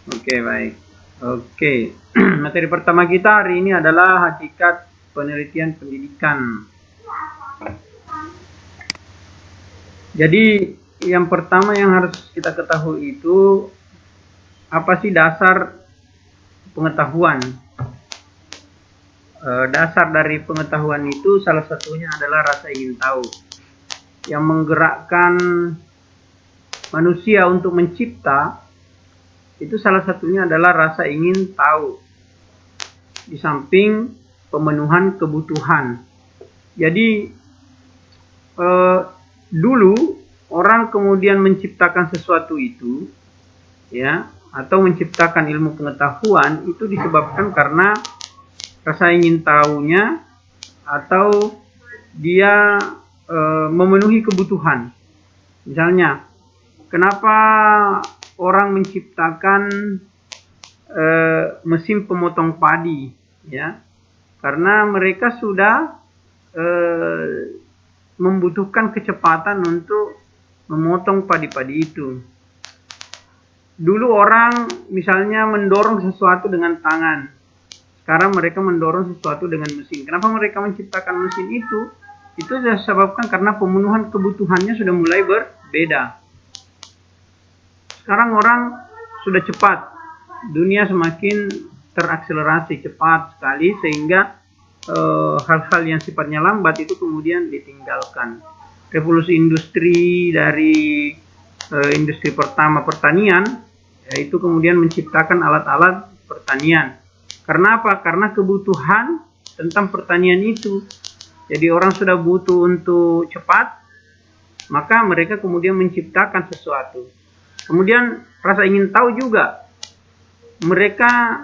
Oke, baik. Oke. Materi pertama kita hari ini adalah hakikat penelitian pendidikan. Jadi, yang pertama yang harus kita ketahui itu apa sih dasar pengetahuan? Dasar dari pengetahuan itu salah satunya adalah rasa ingin tahu. Yang menggerakkan manusia untuk mencipta itu salah satunya adalah rasa ingin tahu. Di samping pemenuhan kebutuhan. Jadi dulu orang kemudian menciptakan sesuatu itu, ya, atau menciptakan ilmu pengetahuan itu disebabkan karena rasa ingin tahunya atau dia memenuhi kebutuhan. Misalnya, kenapa orang menciptakan mesin pemotong padi, ya? Karena mereka sudah membutuhkan kecepatan untuk memotong padi-padi itu. Dulu orang misalnya mendorong sesuatu dengan tangan. Sekarang mereka mendorong sesuatu dengan mesin. Kenapa mereka menciptakan mesin itu? Itu disebabkan karena pemenuhan kebutuhannya sudah mulai berbeda. Sekarang orang sudah cepat. Dunia semakin terakselerasi cepat sekali sehingga hal-hal yang sifatnya lambat itu kemudian ditinggalkan. Revolusi industri dari industri pertama pertanian, yaitu kemudian menciptakan alat-alat pertanian. Karena apa? Karena kebutuhan tentang pertanian itu. Jadi orang sudah butuh untuk cepat, maka mereka kemudian menciptakan sesuatu. Kemudian rasa ingin tahu juga. Mereka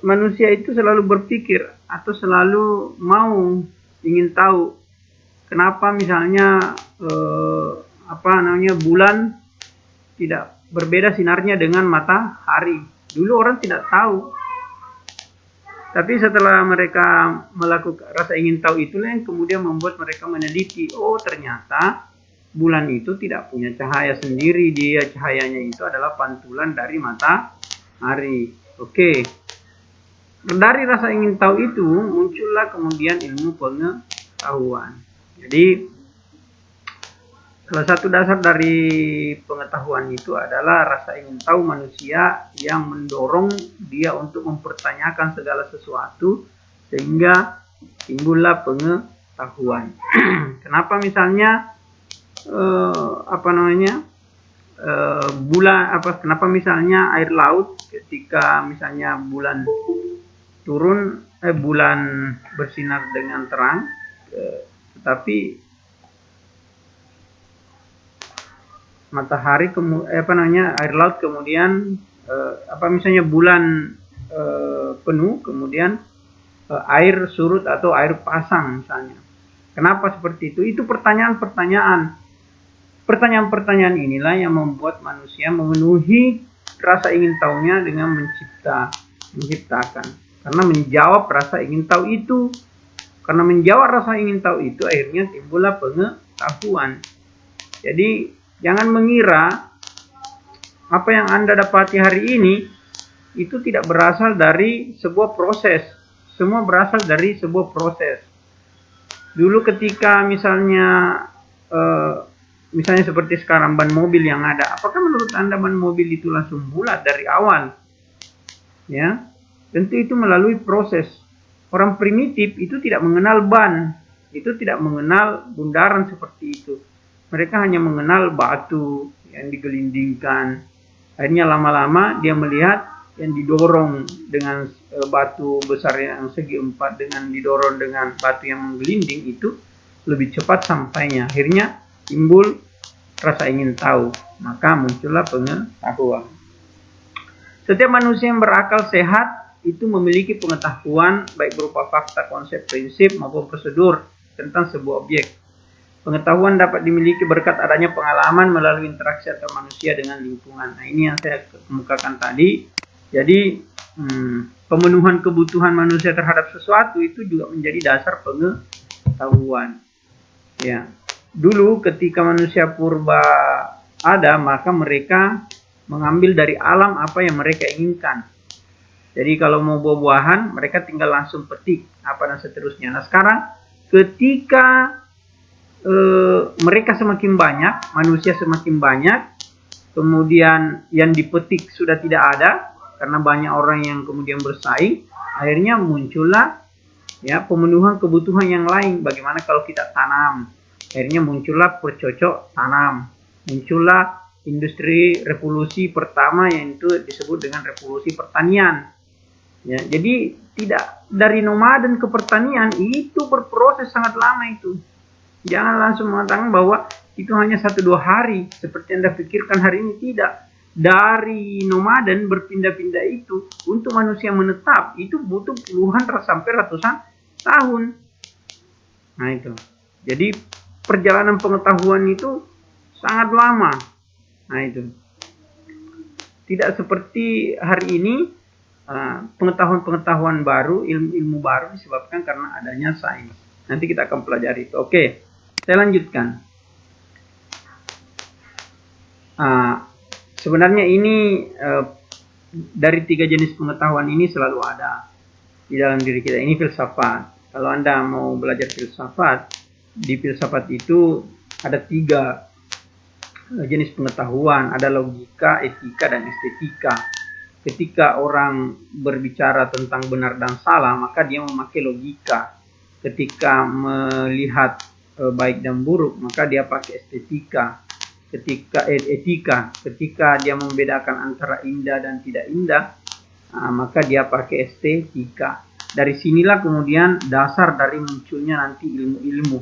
manusia itu selalu berpikir atau selalu mau ingin tahu kenapa misalnya bulan tidak berbeda sinarnya dengan matahari. Dulu orang tidak tahu. Tapi setelah mereka melakukan rasa ingin tahu itulah yang kemudian membuat mereka meneliti, oh ternyata bulan itu tidak punya cahaya sendiri, dia cahayanya itu adalah pantulan dari matahari. Oke. Dari rasa ingin tahu itu muncullah kemudian ilmu pengetahuan. Jadi salah satu dasar dari pengetahuan itu adalah rasa ingin tahu manusia yang mendorong dia untuk mempertanyakan segala sesuatu sehingga timbullah pengetahuan. Kenapa misalnya kenapa misalnya air laut ketika misalnya bulan turun, bulan bersinar dengan terang, tetapi matahari air laut kemudian misalnya bulan penuh kemudian air surut atau air pasang misalnya. Kenapa seperti itu? Itu pertanyaan-pertanyaan Pertanyaan-pertanyaan inilah yang membuat manusia memenuhi rasa ingin tahunya dengan menciptakan. Karena menjawab rasa ingin tahu itu. Karena menjawab rasa ingin tahu itu akhirnya timbullah pengetahuan. Jadi jangan mengira apa yang Anda dapati hari ini itu tidak berasal dari sebuah proses. Semua berasal dari sebuah proses. Dulu ketika misalnya seperti sekarang ban mobil yang ada, apakah menurut Anda ban mobil itu langsung bulat dari awal? Ya, tentu itu melalui proses. Orang primitif itu tidak mengenal ban, itu tidak mengenal bundaran seperti itu. Mereka hanya mengenal batu yang digelindingkan. Akhirnya lama-lama dia melihat yang didorong dengan batu besar yang segi empat dengan didorong dengan batu yang menggelinding itu lebih cepat sampainya. Akhirnya timbul rasa ingin tahu, maka muncullah pengetahuan. Setiap manusia yang berakal sehat itu memiliki pengetahuan baik berupa fakta, konsep, prinsip maupun prosedur tentang sebuah objek. Pengetahuan dapat dimiliki berkat adanya pengalaman melalui interaksi antar manusia dengan lingkungan. Nah, ini yang saya kemukakan tadi. Jadi pemenuhan kebutuhan manusia terhadap sesuatu itu juga menjadi dasar pengetahuan. Ya. Dulu ketika manusia purba ada, maka mereka mengambil dari alam apa yang mereka inginkan. Jadi kalau mau buah-buahan, mereka tinggal langsung petik apa dan seterusnya. Nah sekarang ketika mereka semakin banyak, manusia semakin banyak, kemudian yang dipetik sudah tidak ada karena banyak orang yang kemudian bersaing, akhirnya muncullah ya pemenuhan kebutuhan yang lain. Bagaimana kalau kita tanam? Akhirnya muncullah bercocok tanam, muncullah industri revolusi pertama yang itu disebut dengan revolusi pertanian. Ya, jadi tidak dari nomaden ke pertanian itu berproses sangat lama itu. Jangan langsung mengatakan bahwa itu hanya 1-2 hari seperti Anda pikirkan hari ini, tidak. Dari nomaden berpindah-pindah itu untuk manusia menetap itu butuh puluhan sampai ratusan tahun. Nah itu. Jadi perjalanan pengetahuan itu sangat lama. Nah itu. Tidak seperti hari ini pengetahuan-pengetahuan baru, ilmu-ilmu baru disebabkan karena adanya sains. Nanti kita akan pelajari itu. Oke, saya lanjutkan. Sebenarnya ini dari 3 jenis pengetahuan ini selalu ada di dalam diri kita. Ini filsafat. Kalau Anda mau belajar filsafat, di filsafat itu ada 3 jenis pengetahuan. Ada logika, etika, dan estetika. Ketika orang berbicara tentang benar dan salah, maka dia memakai logika. Ketika melihat baik dan buruk, maka dia pakai estetika. Etika. Ketika dia membedakan antara indah dan tidak indah, maka dia pakai estetika. Dari sinilah kemudian dasar dari munculnya nanti ilmu-ilmu.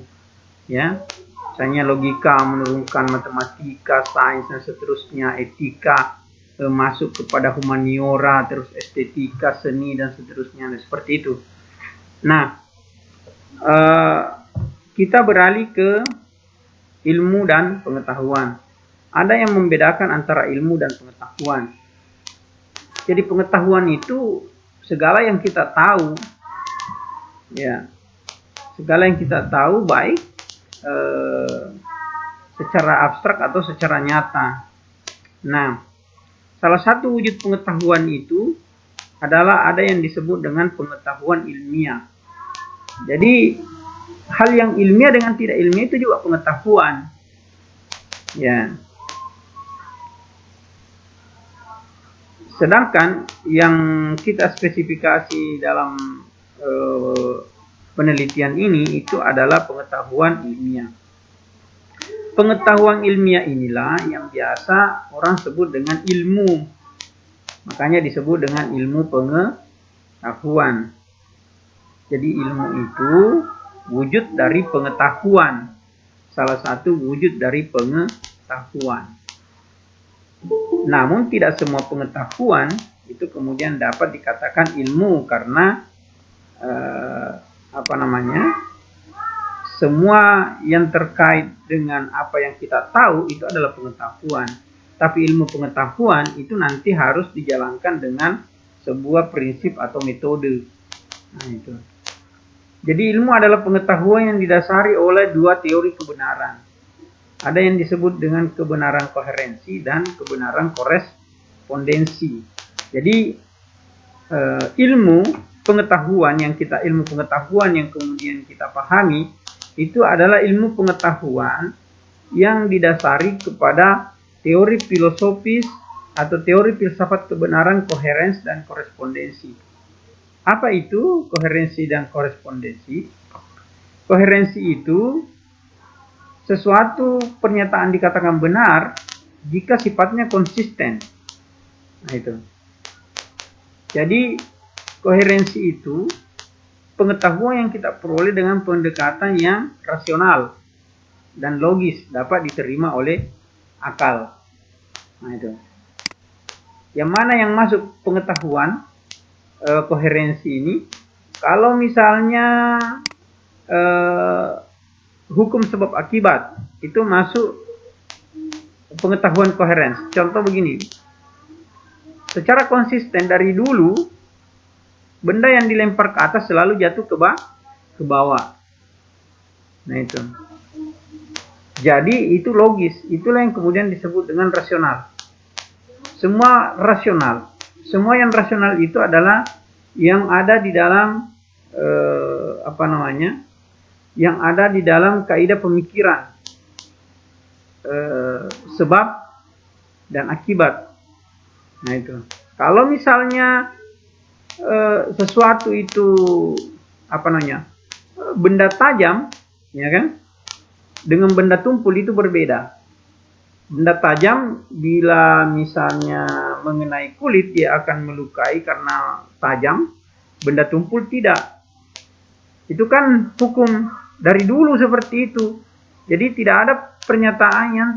Ya, misalnya logika menurunkan matematika, sains dan seterusnya, etika masuk kepada humaniora, terus estetika, seni dan seterusnya, nah, seperti itu. Nah, kita beralih ke ilmu dan pengetahuan. Ada yang membedakan antara ilmu dan pengetahuan. Jadi pengetahuan itu segala yang kita tahu, ya, segala yang kita tahu baik secara abstrak atau secara nyata. Nah, salah satu wujud pengetahuan itu adalah ada yang disebut dengan pengetahuan ilmiah. Jadi hal yang ilmiah dengan tidak ilmiah itu juga pengetahuan. Ya. Sedangkan yang kita spesifikasi dalam penelitian ini itu adalah pengetahuan ilmiah. Pengetahuan ilmiah inilah yang biasa orang sebut dengan ilmu. Makanya disebut dengan ilmu pengetahuan. Jadi ilmu itu wujud dari pengetahuan. Salah satu wujud dari pengetahuan. Namun tidak semua pengetahuan itu kemudian dapat dikatakan ilmu karena semua yang terkait dengan apa yang kita tahu itu adalah pengetahuan. Tapi ilmu pengetahuan itu nanti harus dijalankan dengan sebuah prinsip atau metode. Nah, itu. Jadi ilmu adalah pengetahuan yang didasari oleh 2 teori kebenaran. Ada yang disebut dengan kebenaran koherensi dan kebenaran korespondensi. Jadi ilmu pengetahuan yang kemudian kita pahami itu adalah ilmu pengetahuan yang didasari kepada teori filosofis atau teori filsafat kebenaran koherensi dan korespondensi. Apa itu koherensi dan korespondensi? Koherensi itu sesuatu pernyataan dikatakan benar jika sifatnya konsisten. Nah itu. Jadi koherensi itu pengetahuan yang kita peroleh dengan pendekatan yang rasional dan logis, dapat diterima oleh akal. Nah itu. Yang mana yang masuk pengetahuan koherensi ini? Kalau misalnya hukum sebab akibat itu masuk pengetahuan koherensi. Contoh begini. Secara konsisten dari dulu benda yang dilempar ke atas selalu jatuh ke bawah. Nah itu. Jadi itu logis. Itulah yang kemudian disebut dengan rasional. semua rasional. Semua yang rasional itu adalah yang ada di dalam yang ada di dalam kaidah pemikiran, sebab dan akibat. Nah itu. Kalau misalnya sesuatu itu benda tajam, ya kan, dengan benda tumpul itu berbeda. Benda tajam bila misalnya mengenai kulit dia akan melukai karena tajam, benda tumpul tidak. Itu kan hukum dari dulu seperti itu. Jadi tidak ada pernyataan yang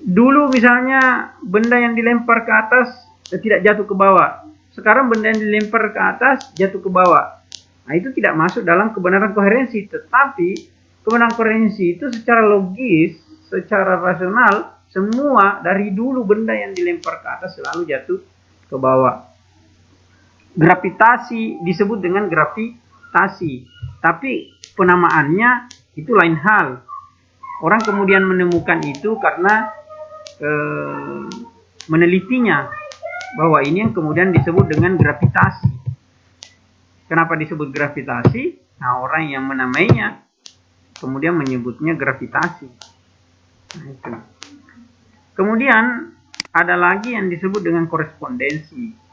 dulu misalnya benda yang dilempar ke atas tidak jatuh ke bawah. Sekarang benda yang dilempar ke atas jatuh ke bawah. Nah, itu tidak masuk dalam kebenaran koherensi. Tetapi kebenaran koherensi itu secara logis, secara rasional, semua dari dulu benda yang dilempar ke atas selalu jatuh ke bawah. Gravitasi disebut dengan gravitasi. Tapi penamaannya itu lain hal. Orang kemudian menemukan itu karena menelitinya bahwa ini yang kemudian disebut dengan gravitasi. Kenapa disebut gravitasi? Nah, orang yang menamainya kemudian menyebutnya gravitasi. Nah, itu. Kemudian ada lagi yang disebut dengan korespondensi.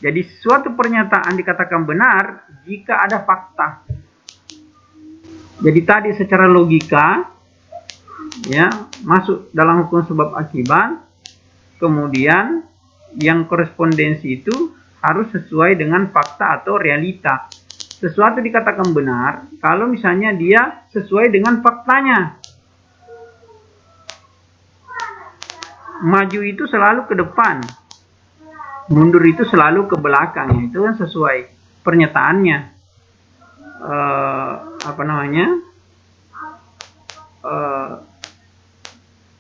Jadi suatu pernyataan dikatakan benar jika ada fakta. Jadi tadi secara logika, ya, masuk dalam hukum sebab akibat. Kemudian yang korespondensi itu harus sesuai dengan fakta atau realita. Sesuatu dikatakan benar kalau misalnya dia sesuai dengan faktanya. Maju itu selalu ke depan, mundur itu selalu ke belakang. Itu kan sesuai pernyataannya.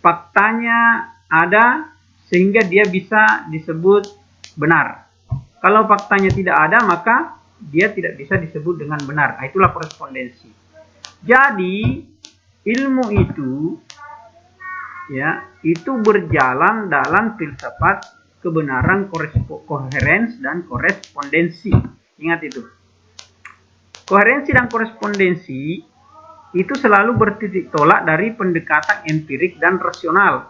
Faktanya ada sehingga dia bisa disebut benar. Kalau faktanya tidak ada, maka dia tidak bisa disebut dengan benar. Itulah korespondensi. Jadi ilmu itu, ya, itu berjalan dalam filsafat kebenaran, koherensi dan korespondensi. Ingat itu. Koherensi dan korespondensi itu selalu bertitik tolak dari pendekatan empirik dan rasional.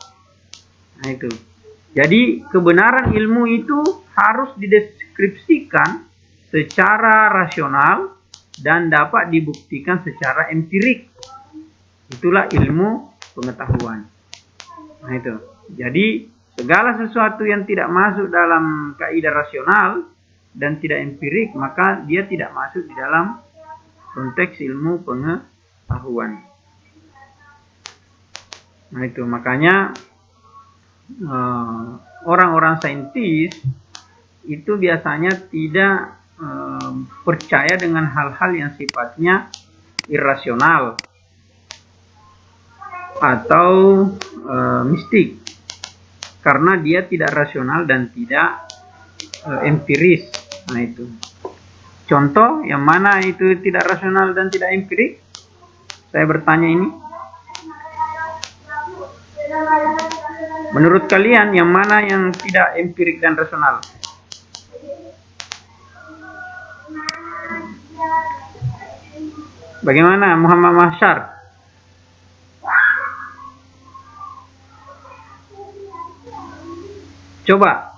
Nah itu. Jadi kebenaran ilmu itu harus dideskripsikan secara rasional dan dapat dibuktikan secara empirik. Itulah ilmu pengetahuan. Nah itu. Jadi segala sesuatu yang tidak masuk dalam kaidah rasional dan tidak empirik, maka dia tidak masuk di dalam konteks ilmu pengetahuan. Nah itu makanya orang-orang saintis itu biasanya tidak percaya dengan hal-hal yang sifatnya irasional atau mistik, karena dia tidak rasional dan tidak empiris. Nah itu contoh yang mana itu tidak rasional dan tidak empirik, saya bertanya ini. Menurut kalian yang mana yang tidak empirik dan rasional? Bagaimana Muhammad Mahsyar? Coba.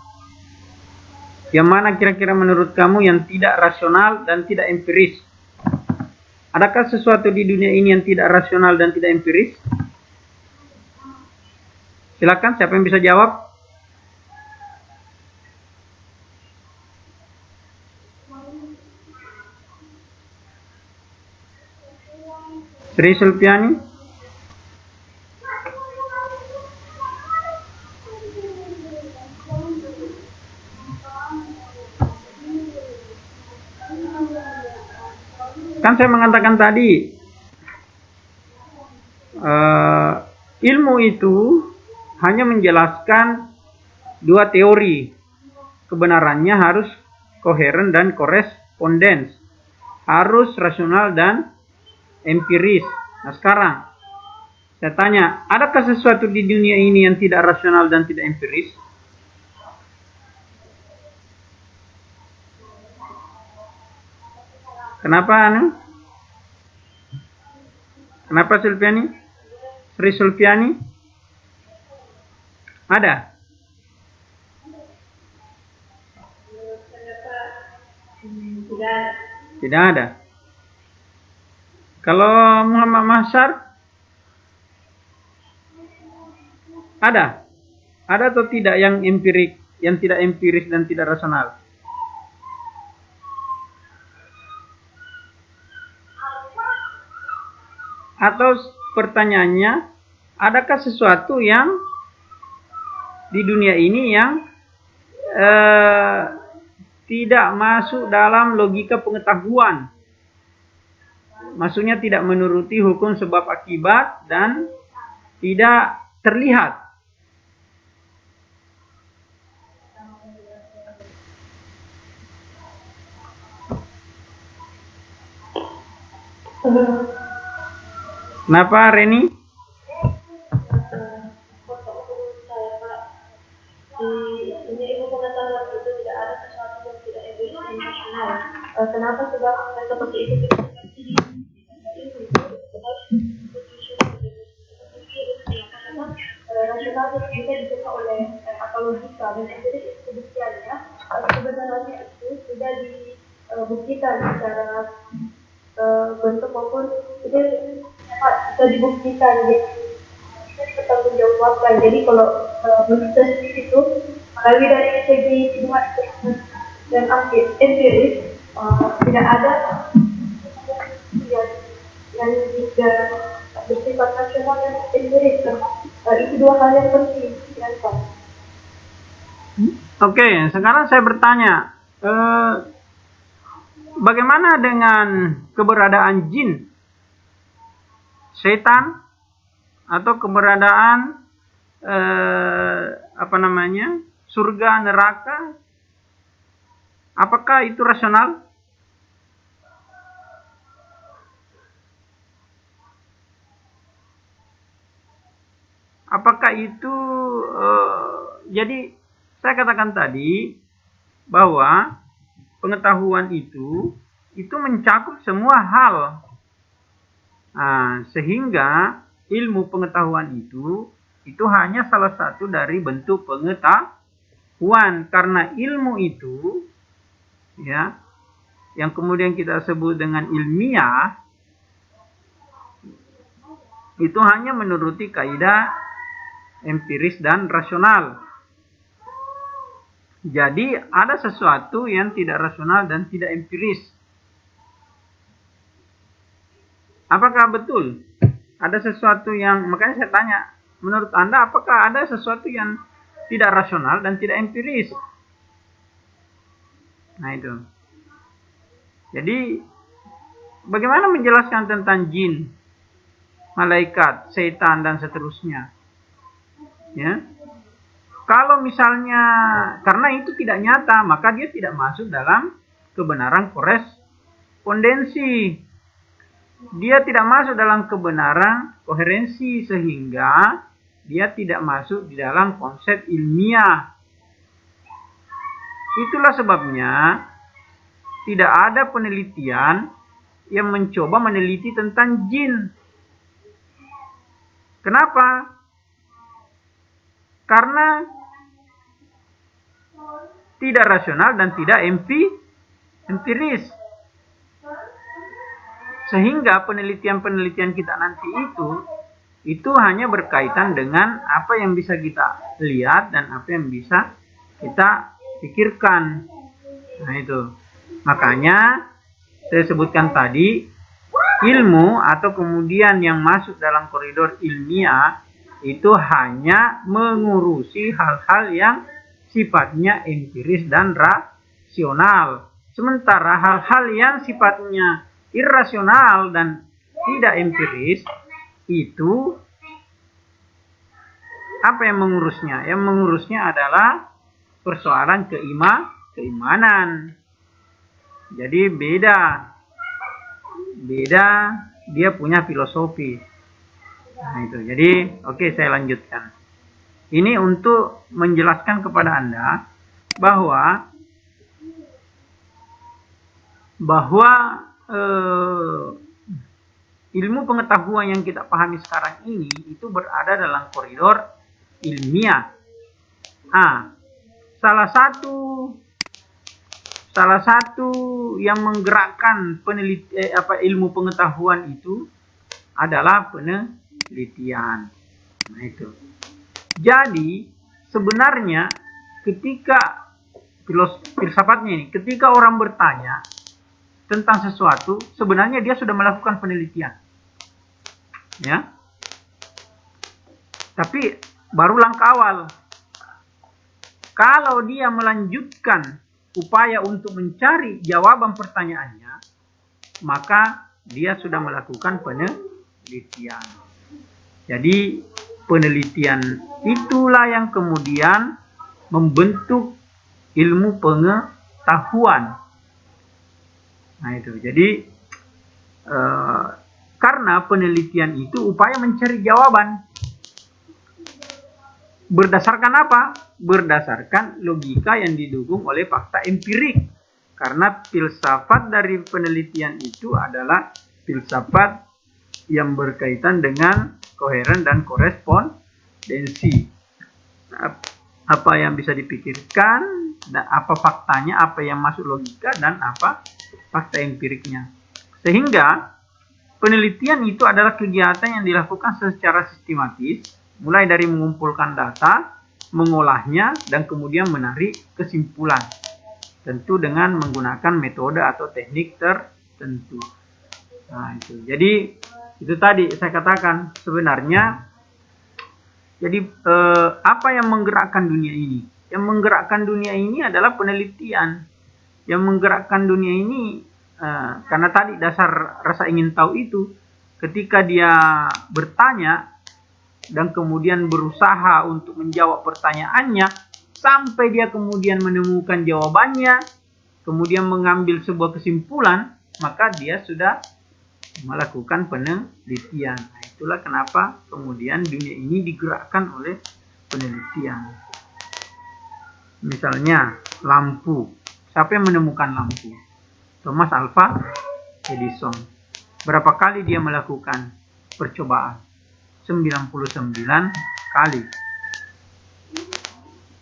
Yang mana kira-kira menurut kamu yang tidak rasional dan tidak empiris? Adakah sesuatu di dunia ini yang tidak rasional dan tidak empiris? Silakan, siapa yang bisa jawab? Sri Sulpiani? Kan saya mengatakan tadi, ilmu itu hanya menjelaskan dua teori. Kebenarannya harus koheren dan korespondens. Harus rasional dan empiris. Nah sekarang, Saya tanya, adakah sesuatu di dunia ini yang tidak rasional dan tidak empiris? Kenapa anu? Kenapa Sulfiani? Sri Sulfiani? Ada? Tidak ada. Kalau Muhammad Mahsyar? Ada? Ada atau tidak yang empirik, yang tidak empiris dan tidak rasional? Atau pertanyaannya, adakah sesuatu yang di dunia ini yang tidak masuk dalam logika pengetahuan? Maksudnya tidak menuruti hukum sebab akibat dan tidak terlihat. Kenapa Reni? Kenapa sebab seperti itu rasional juga dicoba oleh akal logika dan jadi kebetulannya kebenarannya itu sudah dibuktikan secara bentuk maupun itu bisa dibuktikan jadi dipertanggungjawabkan. Jadi kalau proses itu melalui dari segi tuduhan dan empiris tidak ada yang tidak bersifat nasional dan empiris. Itu dua hal yang penting. Oke, sekarang saya bertanya, bagaimana dengan keberadaan jin, setan, atau keberadaan surga, neraka? Apakah itu rasional? Apakah itu jadi saya katakan tadi bahwa pengetahuan itu mencakup semua hal. Nah, sehingga ilmu pengetahuan itu hanya salah satu dari bentuk pengetahuan, karena ilmu itu ya yang kemudian kita sebut dengan ilmiah itu hanya menuruti kaidah empiris dan rasional. Jadi ada sesuatu yang tidak rasional dan tidak empiris. Apakah betul? Ada sesuatu yang, makanya saya tanya, menurut Anda apakah ada sesuatu yang tidak rasional dan tidak empiris? Nah itu. Jadi bagaimana menjelaskan tentang jin, malaikat, setan dan seterusnya? Ya. Kalau misalnya karena itu tidak nyata, maka dia tidak masuk dalam kebenaran korespondensi. Dia tidak masuk dalam kebenaran koherensi, sehingga dia tidak masuk di dalam konsep ilmiah. Itulah sebabnya tidak ada penelitian yang mencoba meneliti tentang jin. Kenapa? Karena tidak rasional dan tidak empiris. Sehingga penelitian-penelitian kita nanti itu hanya berkaitan dengan apa yang bisa kita lihat dan apa yang bisa kita pikirkan. Nah itu. Makanya saya sebutkan tadi, ilmu atau kemudian yang masuk dalam koridor ilmiah itu hanya mengurusi hal-hal yang sifatnya empiris dan rasional. Sementara hal-hal yang sifatnya irrasional dan tidak empiris itu apa yang mengurusnya? Yang mengurusnya adalah persoalan keimanan. Jadi beda dia punya filosofi. Nah, itu. Jadi, oke, saya lanjutkan. Ini untuk menjelaskan kepada Anda bahwa ilmu pengetahuan yang kita pahami sekarang ini itu berada dalam koridor ilmiah. Salah satu yang menggerakkan ilmu pengetahuan itu adalah penelitian. Nah, itu. Jadi sebenarnya ketika filsafatnya ini, ketika orang bertanya tentang sesuatu, sebenarnya dia sudah melakukan penelitian, ya. Tapi baru langkah awal. Kalau dia melanjutkan upaya untuk mencari jawaban pertanyaannya, maka dia sudah melakukan penelitian. Jadi penelitian itulah yang kemudian membentuk ilmu pengetahuan. Nah, itu. Jadi karena penelitian itu upaya mencari jawaban. Berdasarkan apa? Berdasarkan logika yang didukung oleh fakta empirik. Karena filsafat dari penelitian itu adalah filsafat yang berkaitan dengan koheren dan korespondensi. Apa yang bisa dipikirkan, dan apa faktanya, apa yang masuk logika, dan apa fakta empiriknya. Sehingga penelitian itu adalah kegiatan yang dilakukan secara sistematis, mulai dari mengumpulkan data, mengolahnya, dan kemudian menarik kesimpulan. Tentu dengan menggunakan metode atau teknik tertentu. Nah, itu. Jadi itu tadi saya katakan sebenarnya. Jadi apa yang menggerakkan dunia ini? Yang menggerakkan dunia ini adalah penelitian. Yang menggerakkan dunia ini karena tadi dasar rasa ingin tahu itu, ketika dia bertanya dan kemudian berusaha untuk menjawab pertanyaannya, sampai dia kemudian menemukan jawabannya, kemudian mengambil sebuah kesimpulan, maka dia sudah melakukan penelitian. Nah, itulah kenapa kemudian dunia ini digerakkan oleh penelitian. Misalnya lampu. Siapa yang menemukan lampu? Thomas Alva Edison. Berapa kali dia melakukan percobaan? 99 kali.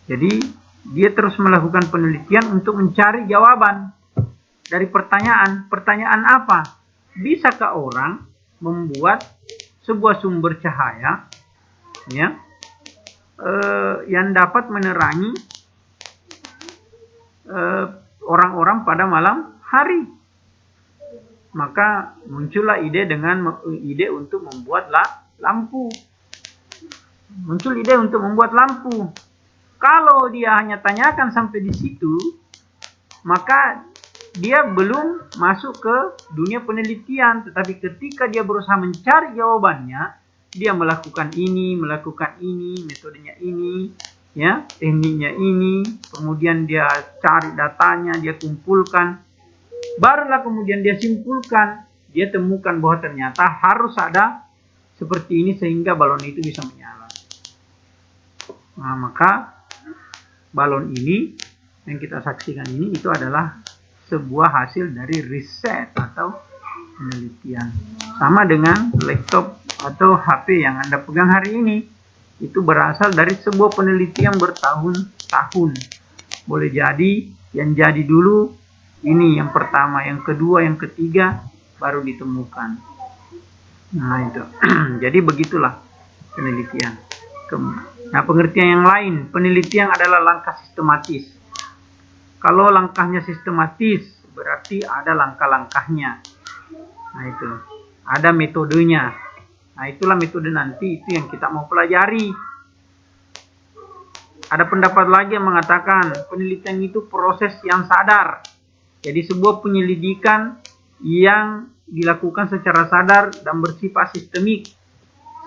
Jadi dia terus melakukan penelitian untuk mencari jawaban dari pertanyaan. Pertanyaan apa? Bisakah orang membuat sebuah sumber cahaya, ya, yang dapat menerangi orang-orang pada malam hari? Maka muncullah ide untuk membuat lampu. Muncul ide untuk membuat lampu. Kalau dia hanya tanyakan sampai di situ, maka dia belum masuk ke dunia penelitian. Tetapi ketika dia berusaha mencari jawabannya, dia melakukan ini, metodenya ini, ya, tekniknya ini, kemudian dia cari datanya, dia kumpulkan, barulah kemudian dia simpulkan, dia temukan bahwa ternyata harus ada seperti ini sehingga balon itu bisa menyala. Nah, maka balon ini yang kita saksikan ini itu adalah sebuah hasil dari riset atau penelitian. Sama dengan laptop atau HP yang Anda pegang hari ini, itu berasal dari sebuah penelitian bertahun-tahun. Boleh jadi yang jadi dulu ini yang pertama, yang kedua, yang ketiga baru ditemukan. Nah, itu. Jadi begitulah penelitian. Nah, pengertian yang lain, penelitian adalah langkah sistematis. Kalau langkahnya sistematis, berarti ada langkah-langkahnya. Nah, itu. Ada metodenya. Nah, itulah metode nanti, itu yang kita mau pelajari. Ada pendapat lagi yang mengatakan penelitian itu proses yang sadar. Jadi sebuah penyelidikan yang dilakukan secara sadar dan bersifat sistemik.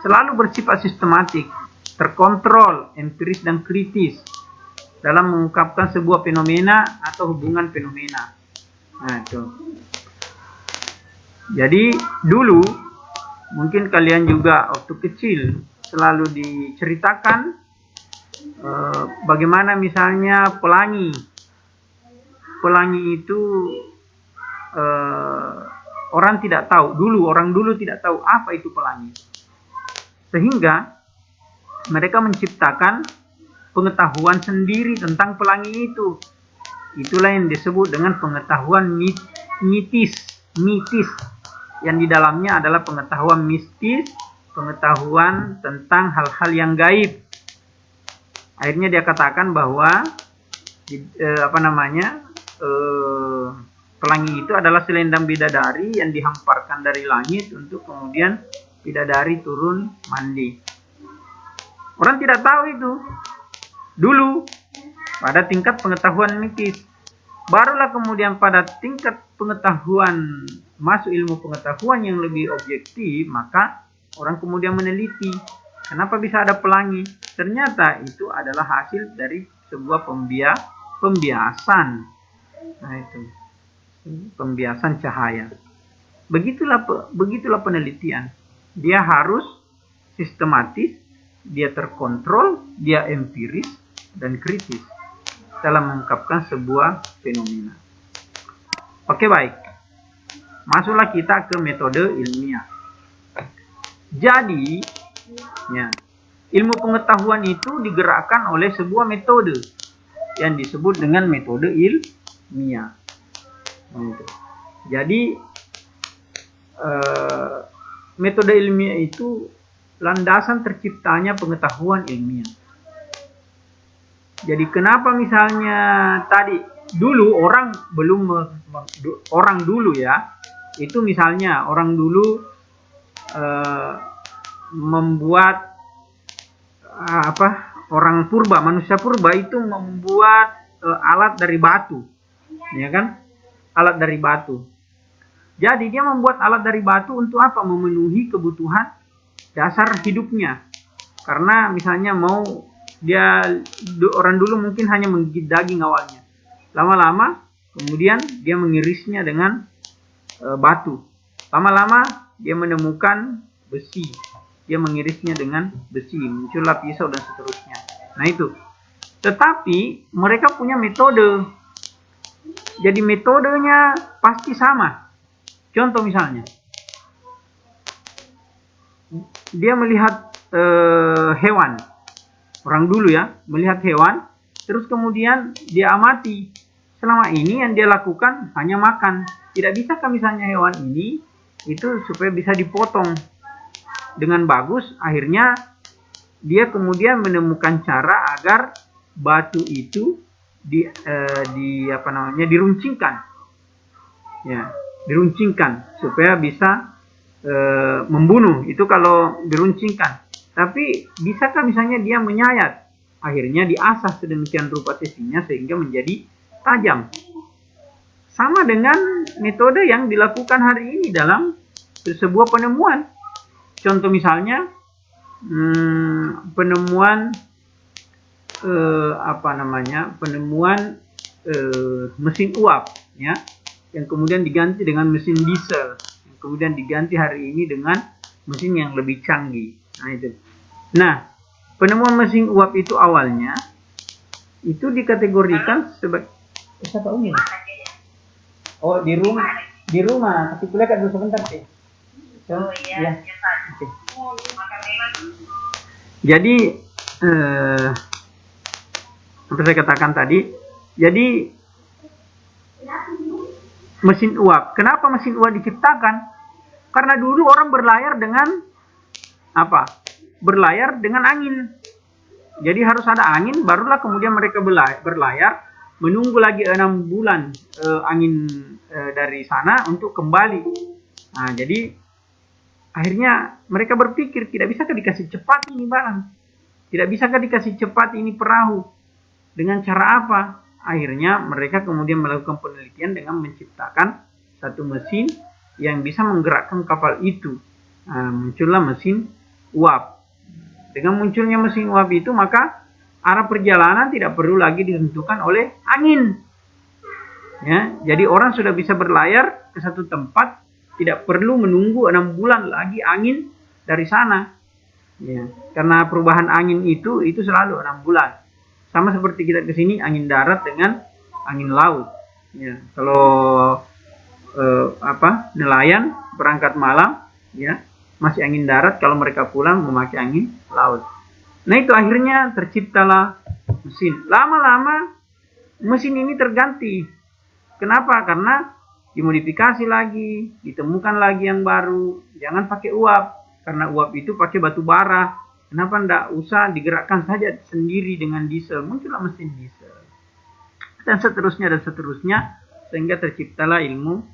Selalu bersifat sistematik, terkontrol, empiris dan kritis dalam mengungkapkan sebuah fenomena atau hubungan fenomena. Nah, itu. Jadi dulu Mungkin kalian juga waktu kecil selalu diceritakan bagaimana misalnya pelangi. Pelangi itu orang dulu tidak tahu apa itu pelangi. Sehingga mereka menciptakan pengetahuan sendiri tentang pelangi itu. Itulah yang disebut dengan pengetahuan mitis. Yang di dalamnya adalah pengetahuan mistis, pengetahuan tentang hal-hal yang gaib. Akhirnya dia katakan bahwa pelangi itu adalah selendang bidadari yang dihamparkan dari langit untuk kemudian bidadari turun mandi. Orang tidak tahu itu dulu pada tingkat pengetahuan mitis. Barulah kemudian pada tingkat pengetahuan, masuk ilmu pengetahuan yang lebih objektif, maka orang kemudian meneliti kenapa bisa ada pelangi. Ternyata itu adalah hasil dari sebuah pembiasan. Nah itu, pembiasan cahaya. Begitulah penelitian. Dia harus sistematis, dia terkontrol, dia empiris dan kritis dalam mengungkapkan sebuah fenomena. Oke, baik. Masuklah kita ke metode ilmiah. Jadi, ya, ilmu pengetahuan itu digerakkan oleh sebuah metode yang disebut dengan metode ilmiah. Jadi, metode ilmiah itu landasan terciptanya pengetahuan ilmiah. Jadi kenapa misalnya tadi dulu orang dulu ya, itu misalnya orang dulu membuat orang purba, manusia purba itu membuat alat dari batu, ya kan? Alat dari batu. Jadi dia membuat alat dari batu untuk apa? Memenuhi kebutuhan dasar hidupnya. Karena misalnya orang dulu mungkin hanya menggigit daging awalnya. Lama-lama kemudian dia mengirisnya dengan batu. Lama-lama dia menemukan besi. Dia mengirisnya dengan besi. Muncullah pisau dan seterusnya. Nah itu. Tetapi mereka punya metode. Jadi metodenya pasti sama. Contoh misalnya. Dia melihat hewan. Orang dulu ya, melihat hewan, terus kemudian dia amati. Selama ini yang dia lakukan hanya makan. Tidak bisakah misalnya hewan ini itu supaya bisa dipotong dengan bagus, akhirnya dia kemudian menemukan cara agar batu itu diruncingkan. Ya, diruncingkan supaya bisa membunuh. Itu kalau diruncingkan. Tapi bisakah misalnya dia menyayat? Akhirnya diasah sedemikian rupa sisinya sehingga menjadi tajam. Sama dengan metode yang dilakukan hari ini dalam sebuah penemuan. Contoh misalnya penemuan mesin uap, ya, yang kemudian diganti dengan mesin diesel, yang kemudian diganti hari ini dengan mesin yang lebih canggih. Nah itu. Nah, penemuan mesin uap itu awalnya itu dikategorikan sebagai siapa Umi? Oh, di rumah. Tapi kuliah kan dulu sebentar sih. Oh iya. Ya. Okay. Jadi apa saya katakan tadi? Jadi mesin uap. Kenapa mesin uap diciptakan? Karena dulu orang berlayar dengan apa? Berlayar dengan angin. Jadi harus ada angin, barulah kemudian mereka berlayar, menunggu lagi 6 bulan angin dari sana untuk kembali. Nah, jadi akhirnya mereka berpikir, tidak bisakah dikasih cepat ini barang? Tidak bisakah dikasih cepat ini perahu? Dengan cara apa? Akhirnya mereka kemudian melakukan penelitian dengan menciptakan satu mesin yang bisa menggerakkan kapal itu. Nah, muncullah mesin uap. Dengan munculnya mesin uap itu, maka arah perjalanan tidak perlu lagi ditentukan oleh angin. Ya, jadi orang sudah bisa berlayar ke satu tempat Tidak perlu menunggu 6 bulan lagi angin dari sana. Ya, karena perubahan angin itu selalu 6 bulan. Sama seperti kita ke sini angin darat dengan angin laut. Ya, kalau nelayan berangkat malam, ya masih angin darat, kalau mereka pulang memakai angin laut. Nah itu akhirnya terciptalah mesin. Lama-lama mesin ini terganti. Kenapa? Karena dimodifikasi lagi, ditemukan lagi yang baru. Jangan pakai uap, karena uap itu pakai batu bara. Kenapa tidak usah digerakkan saja sendiri dengan diesel? Muncullah mesin diesel. Dan seterusnya, sehingga terciptalah ilmu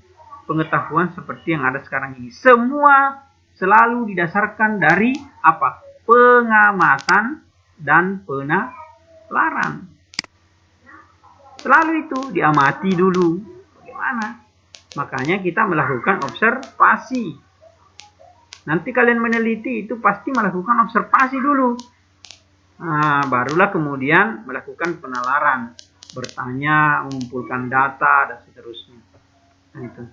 pengetahuan seperti yang ada sekarang ini. Semua selalu didasarkan dari apa? Pengamatan dan penalaran. Selalu itu diamati dulu. Bagaimana? Makanya kita melakukan observasi. Nanti kalian meneliti itu pasti melakukan observasi dulu. Nah, barulah kemudian melakukan penalaran. Bertanya, mengumpulkan data, dan seterusnya. Nah, itu.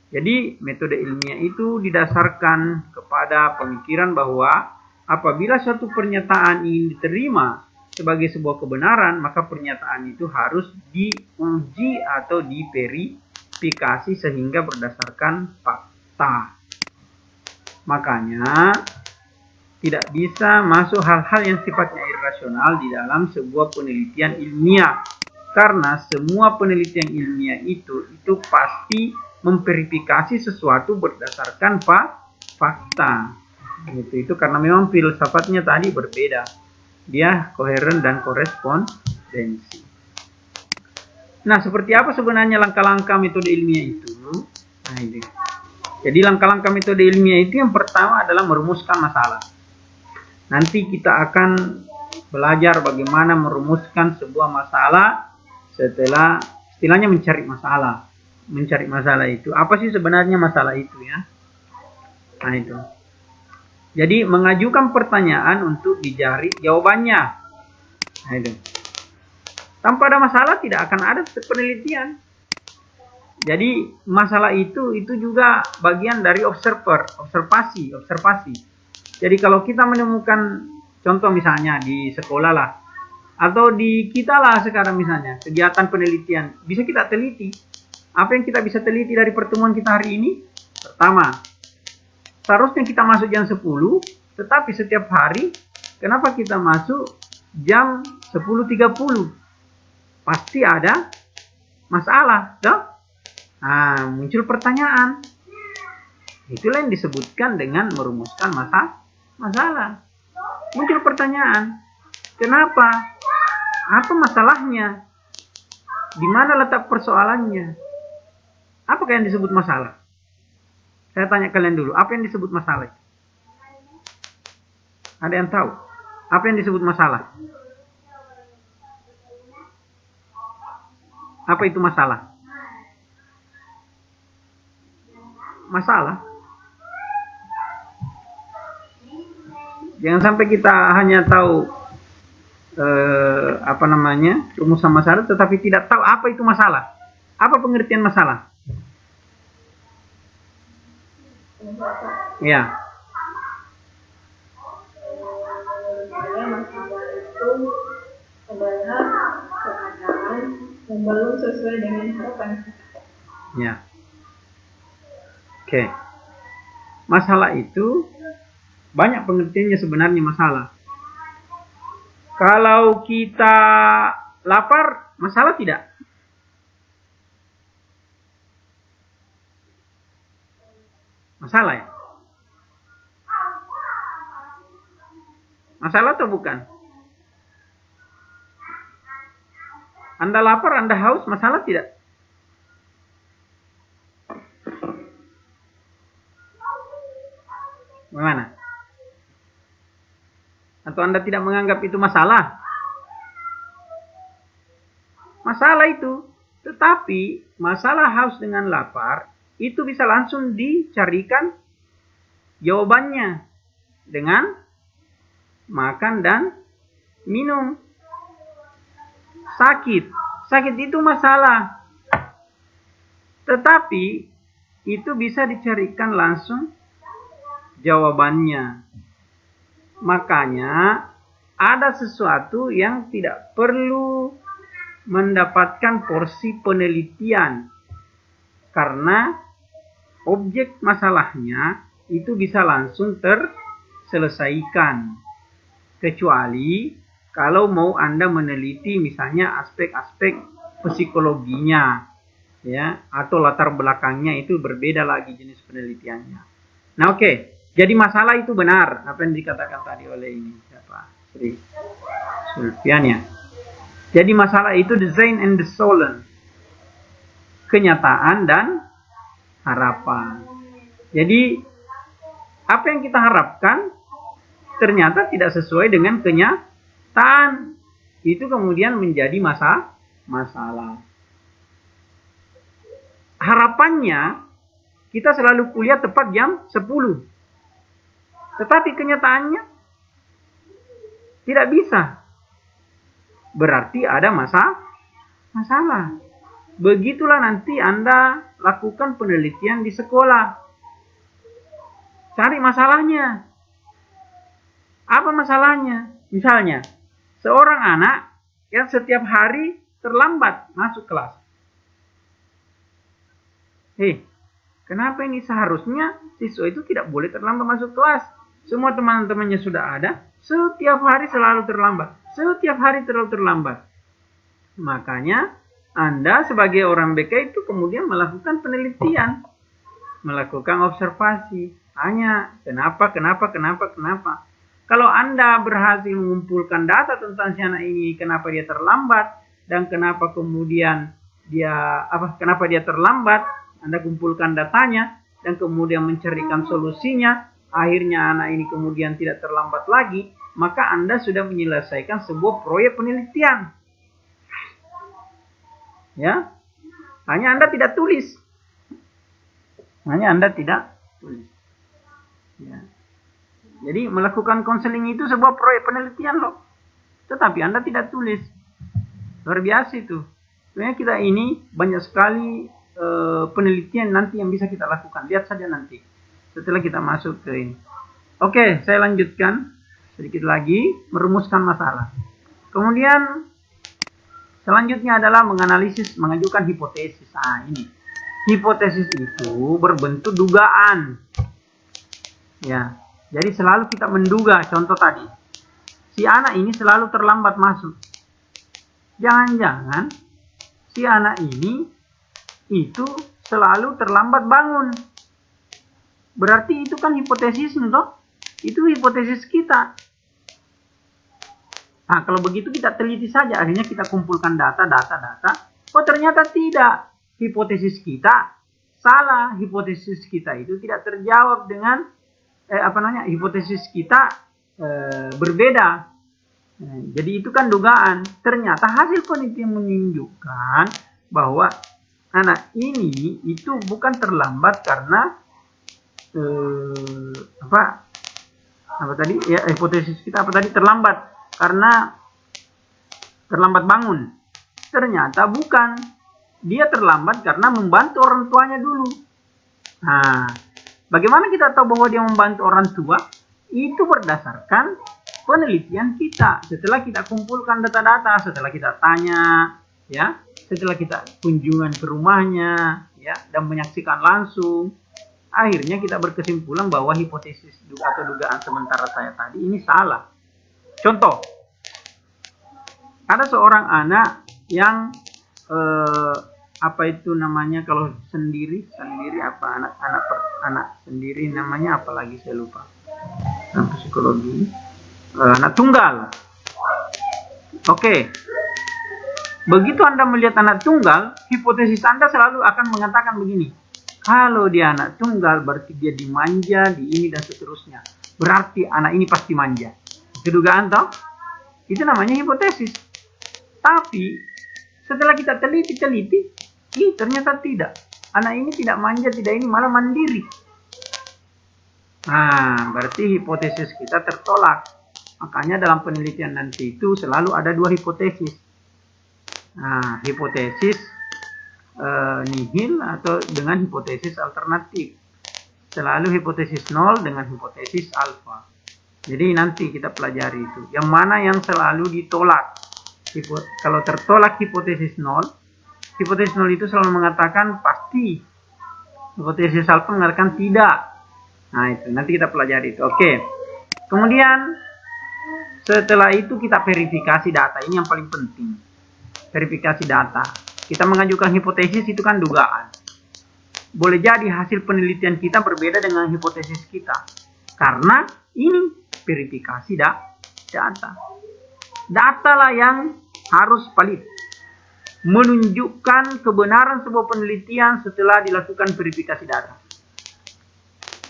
Jadi metode ilmiah itu didasarkan kepada pemikiran bahwa apabila suatu pernyataan ini diterima sebagai sebuah kebenaran, maka pernyataan itu harus diuji atau diverifikasi sehingga berdasarkan fakta. Makanya tidak bisa masuk hal-hal yang sifatnya irasional di dalam sebuah penelitian ilmiah. Karena semua penelitian ilmiah itu pasti memverifikasi sesuatu berdasarkan fakta. Itu karena memang filsafatnya tadi berbeda. Dia koheren dan korespondensi. Nah, seperti apa sebenarnya langkah-langkah metode ilmiah itu? Nah, ini. Jadi langkah-langkah metode ilmiah itu yang pertama adalah merumuskan masalah. Nanti kita akan belajar bagaimana merumuskan sebuah masalah setelah istilahnya mencari masalah. Mencari masalah itu. Apa sih sebenarnya masalah itu ya? Nah, itu. Jadi mengajukan pertanyaan untuk dicari jawabannya. Nah, itu. Tanpa ada masalah tidak akan ada penelitian. Jadi masalah itu juga bagian dari observasi. Jadi kalau kita menemukan contoh misalnya di sekolah lah, atau di kita lah sekarang misalnya, kegiatan penelitian, bisa kita teliti. Apa yang kita bisa teliti dari pertemuan kita hari ini? Pertama, seharusnya kita masuk jam 10, tetapi setiap hari, kenapa kita masuk jam 10.30? Pasti ada masalah, toh? Nah, muncul pertanyaan. Itulah yang disebutkan dengan merumuskan masalah. Muncul pertanyaan. Kenapa? Apa masalahnya? Di mana letak persoalannya? Apakah yang disebut masalah? Saya tanya kalian dulu, apa yang disebut masalah? Ada yang tahu? Apa yang disebut masalah? Apa itu masalah? Masalah. Jangan sampai kita hanya tahu rumusan masalah, tetapi tidak tahu apa itu masalah. Apa pengertian masalah? Ya. Masalah itu adalah keadaan yang belum sesuai dengan harapan kita. Ya. Oke. Masalah itu banyak pengertiannya sebenarnya masalah. Kalau kita lapar, masalah tidak? Masalah ya? Masalah atau bukan? Anda lapar, Anda haus, masalah tidak? Bagaimana? Atau Anda tidak menganggap itu masalah? Masalah itu. Tetapi masalah haus dengan lapar itu bisa langsung dicarikan jawabannya dengan makan dan minum. Sakit itu masalah. Tetapi itu bisa dicarikan langsung jawabannya. Makanya ada sesuatu yang tidak perlu mendapatkan porsi penelitian, karena objek masalahnya itu bisa langsung terselesaikan. Kecuali kalau mau Anda meneliti misalnya aspek-aspek psikologinya, ya, atau latar belakangnya, itu berbeda lagi jenis penelitiannya. Nah, oke. Jadi masalah itu benar apa yang dikatakan tadi oleh ini siapa? Sri Sulfian ya. Jadi masalah itu design and the solen. Kenyataan dan harapan. Jadi apa yang kita harapkan ternyata tidak sesuai dengan kenyataan. Itu kemudian menjadi masalah. Harapannya kita selalu kuliah tepat jam 10. Tetapi kenyataannya tidak bisa. Berarti ada masalah. Begitulah nanti Anda lakukan penelitian di sekolah. Cari masalahnya. Apa masalahnya? Misalnya, seorang anak yang setiap hari terlambat masuk kelas. Kenapa ini? Seharusnya siswa itu tidak boleh terlambat masuk kelas. Semua teman-temannya sudah ada, setiap hari selalu terlambat. Setiap hari terlalu terlambat. Makanya Anda sebagai orang BK itu kemudian melakukan penelitian. Melakukan observasi. Hanya kenapa. Kalau Anda berhasil mengumpulkan data tentang si anak ini, kenapa dia terlambat, dan kenapa kemudian kenapa dia terlambat, Anda kumpulkan datanya, dan kemudian mencarikan solusinya, akhirnya anak ini kemudian tidak terlambat lagi, maka Anda sudah menyelesaikan sebuah proyek penelitian. Ya, hanya Anda tidak tulis. Ya. Jadi melakukan konseling itu sebuah proyek penelitian loh. Tetapi Anda tidak tulis. Luar biasa itu. Sebenarnya kita ini banyak sekali penelitian nanti yang bisa kita lakukan. Lihat saja nanti. Setelah kita masuk ke ini. Oke, saya lanjutkan sedikit lagi merumuskan masalah. Kemudian selanjutnya adalah mengajukan hipotesis. Ini. Hipotesis itu berbentuk dugaan. Ya. Jadi selalu kita menduga, contoh tadi. Si anak ini selalu terlambat masuk. Jangan-jangan si anak ini itu selalu terlambat bangun. Berarti itu kan hipotesisnya toh? Itu hipotesis kita. Nah, kalau begitu kita teliti saja. Akhirnya kita kumpulkan data. Oh, ternyata tidak. Hipotesis kita salah. Hipotesis kita itu tidak terjawab dengan hipotesis kita berbeda. Jadi itu kan dugaan. Ternyata hasil penelitian menunjukkan bahwa anak ini itu bukan terlambat karena hipotesis kita terlambat karena terlambat bangun. Ternyata bukan. Dia terlambat karena membantu orang tuanya dulu. Nah, bagaimana kita tahu bahwa dia membantu orang tua? Itu berdasarkan penelitian kita. Setelah kita kumpulkan data-data, setelah kita tanya, ya, setelah kita kunjungan ke rumahnya, ya, dan menyaksikan langsung, akhirnya kita berkesimpulan bahwa hipotesis atau dugaan sementara saya tadi ini salah. Contoh, ada seorang anak yang kalau sendiri anak sendiri namanya apa lagi saya lupa. Psikologi. Anak tunggal. Oke. Begitu Anda melihat anak tunggal, hipotesis Anda selalu akan mengatakan begini. Kalau dia anak tunggal, berarti dia dimanja, di ini dan seterusnya. Berarti anak ini pasti manja. Itu dugaan toh? Itu namanya hipotesis. Tapi setelah kita teliti, ternyata tidak. Anak ini tidak manja, tidak ini malah mandiri. Nah, berarti hipotesis kita tertolak. Makanya dalam penelitian nanti itu selalu ada dua hipotesis. Nah, hipotesis nihil atau dengan hipotesis alternatif. Selalu hipotesis nol dengan hipotesis alfa. Jadi nanti kita pelajari itu. Yang mana yang selalu ditolak. Kalau tertolak hipotesis nol itu selalu mengatakan pasti. Hipotesis alfa mengatakan tidak. Nah itu, nanti kita pelajari itu. Oke. Kemudian setelah itu kita verifikasi data. Ini yang paling penting. Verifikasi data. Kita mengajukan hipotesis itu kan dugaan. Boleh jadi hasil penelitian kita berbeda dengan hipotesis kita. Karena ini verifikasi data. Data lah yang harus valid. Menunjukkan kebenaran sebuah penelitian setelah dilakukan verifikasi data.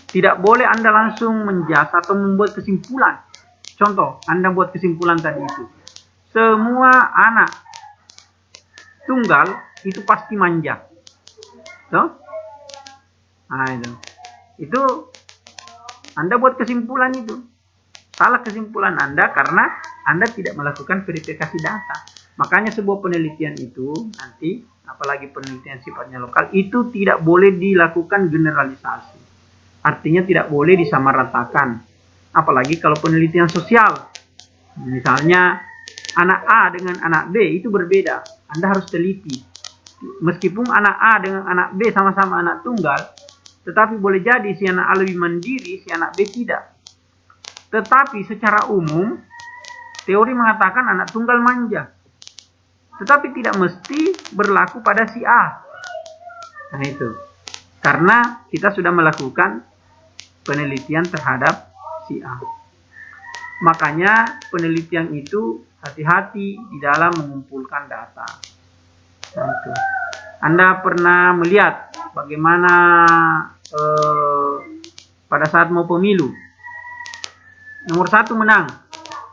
Tidak boleh Anda langsung menjudge atau membuat kesimpulan. Contoh, Anda buat kesimpulan tadi itu. Semua anak tunggal itu pasti manja. So? Nah, itu Anda buat kesimpulan itu. Salah kesimpulan Anda karena Anda tidak melakukan verifikasi data. Makanya sebuah penelitian itu nanti, apalagi penelitian sifatnya lokal, itu tidak boleh dilakukan generalisasi. Artinya tidak boleh disamaratakan. Apalagi kalau penelitian sosial. Misalnya anak A dengan anak B itu berbeda. Anda harus teliti. Meskipun anak A dengan anak B sama-sama anak tunggal, tetapi boleh jadi si anak A lebih mandiri, si anak B tidak. Tetapi secara umum, teori mengatakan anak tunggal manja. Tetapi tidak mesti berlaku pada si A. Nah itu. Karena kita sudah melakukan penelitian terhadap si A. Makanya penelitian itu hati-hati di dalam mengumpulkan data. Nah, itu. Anda pernah melihat bagaimana pada saat mau pemilu, nomor 1 menang.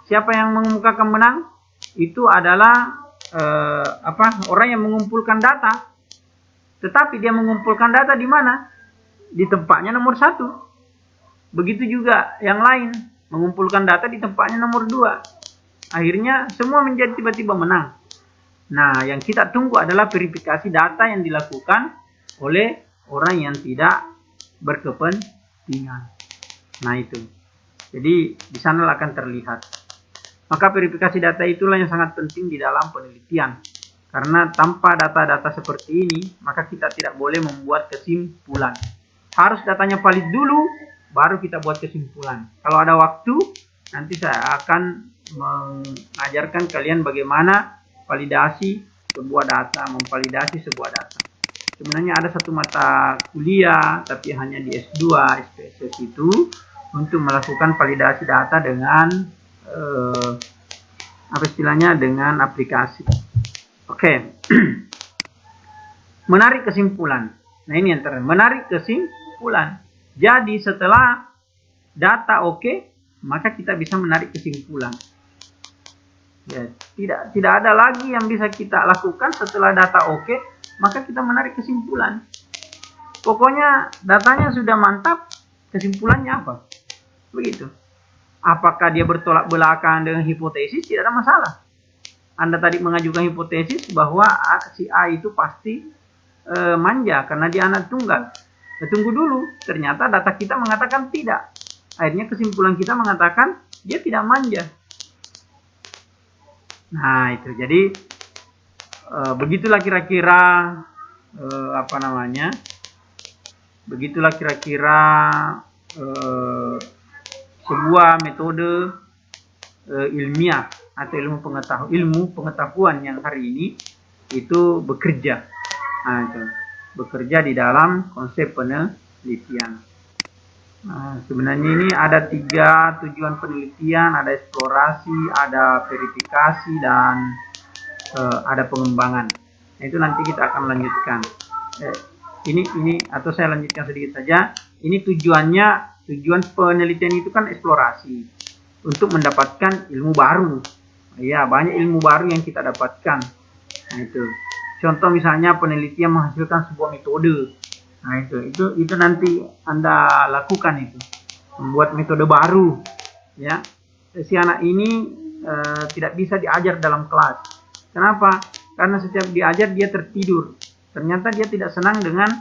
Siapa yang mengumumkakan menang? Itu adalah orang yang mengumpulkan data. Tetapi dia mengumpulkan data di mana? Di tempatnya nomor 1. Begitu juga yang lain. Mengumpulkan data di tempatnya nomor 2. Akhirnya semua menjadi tiba-tiba menang. Nah, yang kita tunggu adalah verifikasi data yang dilakukan oleh orang yang tidak berkepentingan. Nah, itu. Jadi, di sana akan terlihat. Maka verifikasi data itulah yang sangat penting di dalam penelitian. Karena tanpa data-data seperti ini, maka kita tidak boleh membuat kesimpulan. Harus datanya valid dulu, baru kita buat kesimpulan. Kalau ada waktu, nanti saya akan mengajarkan kalian bagaimana validasi sebuah data, memvalidasi sebuah data. Sebenarnya ada satu mata kuliah, tapi hanya di S2, SPSS itu, untuk melakukan validasi data dengan, dengan aplikasi. Oke. Menarik kesimpulan. Nah ini yang terakhir, menarik kesimpulan. Jadi setelah data oke, maka kita bisa menarik kesimpulan. Ya, tidak ada lagi yang bisa kita lakukan setelah data oke, maka kita menarik kesimpulan. Pokoknya datanya sudah mantap, kesimpulannya apa? Begitu. Apakah dia bertolak belakang dengan hipotesis? Tidak ada masalah. Anda tadi mengajukan hipotesis bahwa si A itu pasti manja karena dia anak tunggal. Tunggu dulu, ternyata data kita mengatakan tidak. Akhirnya kesimpulan kita mengatakan dia tidak manja. Nah itu, jadi begitulah kira-kira begitulah kira-kira sebuah metode ilmiah atau ilmu pengetahuan yang hari ini itu bekerja. Nah, itu bekerja di dalam konsep penelitian. Nah, sebenarnya ini ada 3 tujuan penelitian, ada eksplorasi, ada verifikasi, dan ada pengembangan. Nah, itu nanti kita akan lanjutkan. Ini atau saya lanjutkan sedikit saja. Ini tujuan penelitian itu kan eksplorasi untuk mendapatkan ilmu baru. Ya, banyak ilmu baru yang kita dapatkan. Nah, itu. Contoh misalnya penelitian menghasilkan sebuah metode. Nah, itu nanti Anda lakukan itu. Membuat metode baru. Ya. Si anak ini tidak bisa diajar dalam kelas. Kenapa? Karena setiap diajar dia tertidur. Ternyata dia tidak senang dengan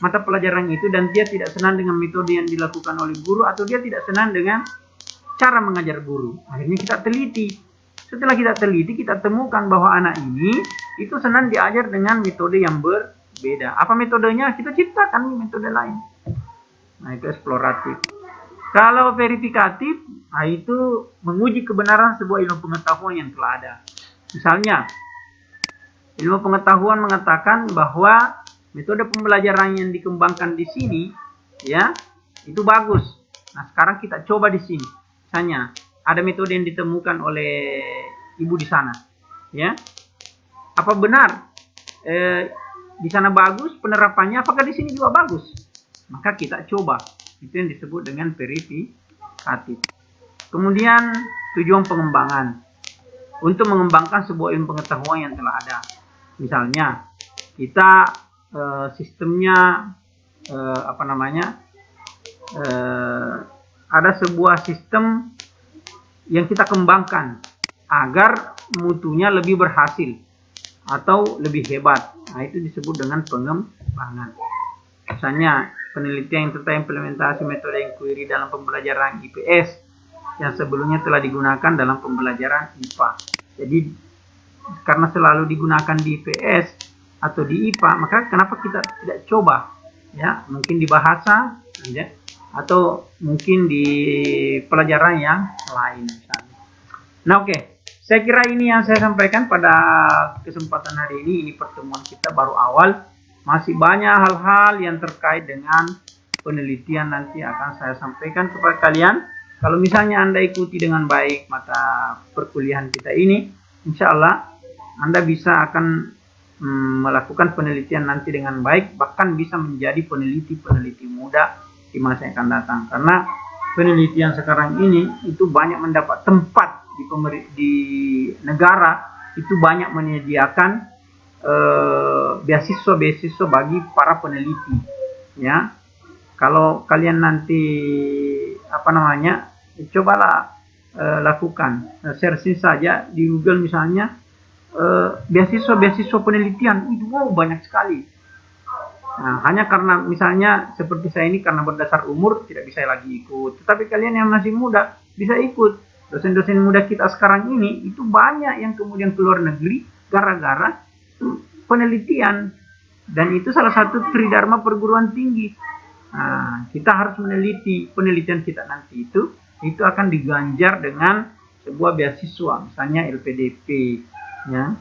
mata pelajaran itu, dan dia tidak senang dengan metode yang dilakukan oleh guru, atau dia tidak senang dengan cara mengajar guru. Akhirnya kita teliti. Setelah kita teliti, kita temukan bahwa anak ini itu senang diajar dengan metode yang berbeda. Apa metodenya? Kita ciptakan metode lain. Nah, itu eksploratif. Kalau verifikatif, nah itu menguji kebenaran sebuah ilmu pengetahuan yang telah ada. Misalnya, ilmu pengetahuan mengatakan bahwa metode pembelajaran yang dikembangkan di sini, ya, itu bagus. Nah, sekarang kita coba di sini. Misalnya, ada metode yang ditemukan oleh ibu di sana, ya. Apa benar di sana bagus penerapannya? Apakah di sini juga bagus? Maka kita coba. Itu yang disebut dengan verifikatif. Kemudian tujuan pengembangan, untuk mengembangkan sebuah ilmu pengetahuan yang telah ada. Misalnya kita sistemnya ada sebuah sistem yang kita kembangkan agar mutunya lebih berhasil atau lebih hebat. Nah, itu disebut dengan pengembangan. Misalnya penelitian tentang implementasi metode inquiry dalam pembelajaran IPS yang sebelumnya telah digunakan dalam pembelajaran IPA. Jadi karena selalu digunakan di IPS atau di IPA, maka kenapa kita tidak coba, ya, mungkin di bahasa, ya, atau mungkin di pelajaran yang lain misalnya. Nah, oke. Saya kira ini yang saya sampaikan pada kesempatan hari ini. Ini pertemuan kita baru awal. Masih banyak hal-hal yang terkait dengan penelitian nanti akan saya sampaikan kepada kalian. Kalau misalnya Anda ikuti dengan baik mata perkuliahan kita ini, insya Allah Anda bisa akan melakukan penelitian nanti dengan baik, bahkan bisa menjadi peneliti-peneliti muda di masa yang akan datang. Karena penelitian sekarang ini itu banyak mendapat tempat di negara, itu banyak menyediakan beasiswa bagi para peneliti, ya. Kalau kalian nanti cobalah lakukan searching saja di Google misalnya, beasiswa penelitian itu banyak sekali. Nah, hanya karena misalnya seperti saya ini karena berdasar umur tidak bisa lagi ikut, tetapi kalian yang masih muda bisa ikut. Dosen-dosen muda kita sekarang ini itu banyak yang kemudian keluar negeri gara-gara penelitian, dan itu salah satu tridharma perguruan tinggi. Nah, kita harus meneliti, penelitian kita nanti itu akan diganjar dengan sebuah beasiswa, misalnya LPDP, ya.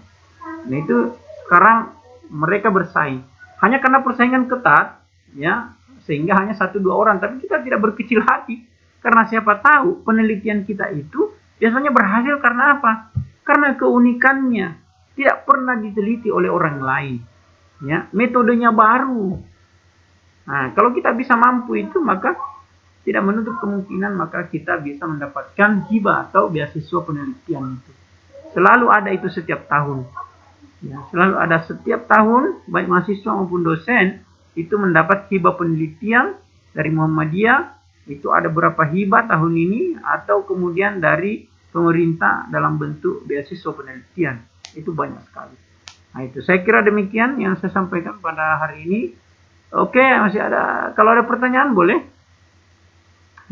Nah, itu sekarang mereka bersaing hanya karena persaingan ketat, ya, sehingga hanya 1-2 orang, tapi kita tidak berkecil hati, karena siapa tahu penelitian kita itu biasanya berhasil karena apa? Karena keunikannya tidak pernah diteliti oleh orang lain, ya, metodenya baru. Nah, kalau kita bisa mampu itu, maka tidak menutup kemungkinan maka kita bisa mendapatkan hibah atau beasiswa penelitian itu. Selalu ada itu setiap tahun, ya, selalu ada setiap tahun, baik mahasiswa maupun dosen itu mendapat hibah penelitian dari Muhammadiyah. Itu ada berapa hibah tahun ini, atau kemudian dari pemerintah dalam bentuk beasiswa penelitian. Itu banyak sekali. Nah, itu saya kira demikian yang saya sampaikan pada hari ini. Oke, masih ada, kalau ada pertanyaan boleh.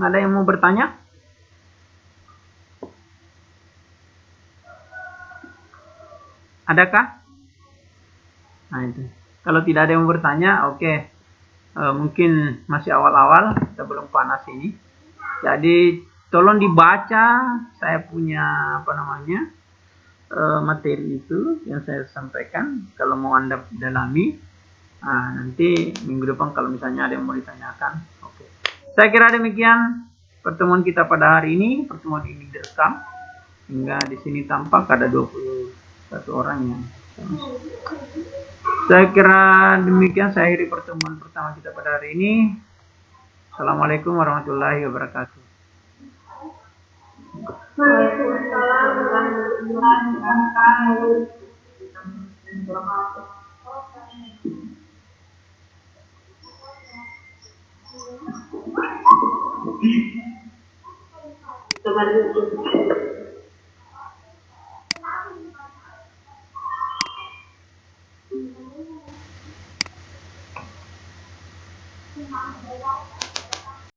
Ada yang mau bertanya? Adakah? Nah, itu. Kalau tidak ada yang mau bertanya, oke. Mungkin masih awal-awal, kita belum panas ini. Jadi tolong dibaca, saya punya materi itu yang saya sampaikan. Kalau mau Anda dalami, nanti minggu depan kalau misalnya ada yang mau ditanyakan, oke. Saya kira demikian pertemuan kita pada hari ini. Pertemuan ini direkam hingga di sini tampak ada 21 orang yang. Saya kira demikian, saya akhiri pertemuan pertama kita pada hari ini. Assalamualaikum warahmatullahi wabarakatuh. Waalaikumsalam warahmatullahi wabarakatuh. Terima kasih.